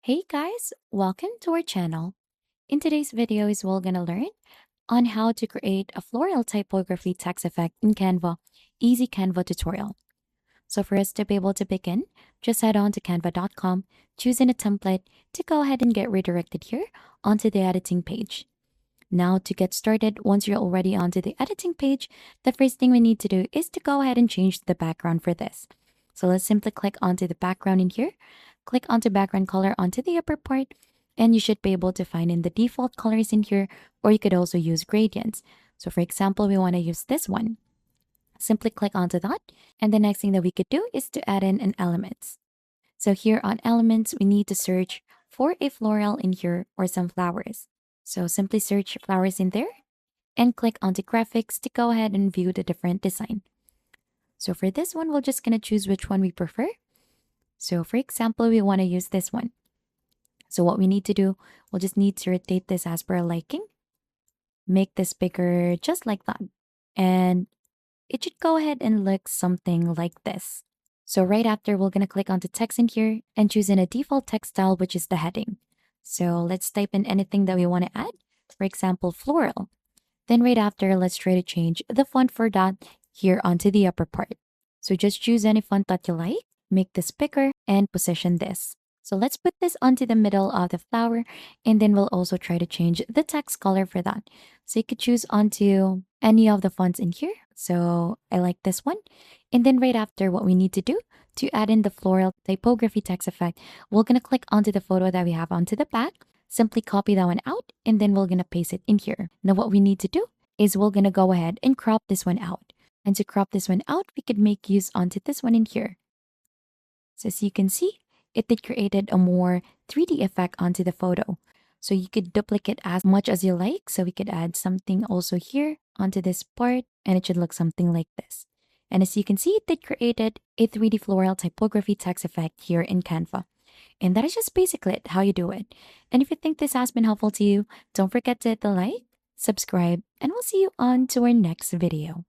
Hey guys, welcome to our channel. In today's video is we're gonna learn on how to create a floral typography text effect in Canva, easy Canva tutorial. So for us to be able to begin, just head on to canva.com, choosing a template to go ahead and get redirected here onto the editing page. Now to get started, once you're already onto the editing page, the first thing we need to do is to go ahead and change the background for this. So let's simply click onto the background in here, click onto background color onto the upper part, and you should be able to find in the default colors in here, or you could also use gradients. So for example, we want to use this one. Simply click onto that, and the next thing that we could do is to add in an elements. So here on elements, we need to search for a floral in here or some flowers. So simply search flowers in there and click onto graphics to go ahead and view the different design. So for this one, we're just going to choose which one we prefer. So for example, we want to use this one. So what we need to do, we'll just need to rotate this as per liking. Make this bigger just like that. And it should go ahead and look something like this. So right after, we're going to click onto text in here and choose in a default text style, which is the heading. So let's type in anything that we want to add. For example, floral. Then right after, let's try to change the font for that here onto the upper part. So just choose any font that you like, make this bigger, and position this. So let's put this onto the middle of the flower, and then we'll also try to change the text color for that. So you could choose onto any of the fonts in here. So I like this one. And then right after, what we need to do to add in the floral typography text effect, we're going to click onto the photo that we have onto the back. Simply copy that one out, and then we're going to paste it in here. Now what we need to do is we're going to go ahead and crop this one out. And to crop this one out, we could make use onto this one in here. So as you can see, it did created a more 3D effect onto the photo. So you could duplicate as much as you like. So we could add something also here onto this part, and it should look something like this. And as you can see, it did created a 3D floral typography text effect here in Canva. And that is just basically it, how you do it. And if you think this has been helpful to you, don't forget to hit the like, subscribe, and we'll see you on to our next video.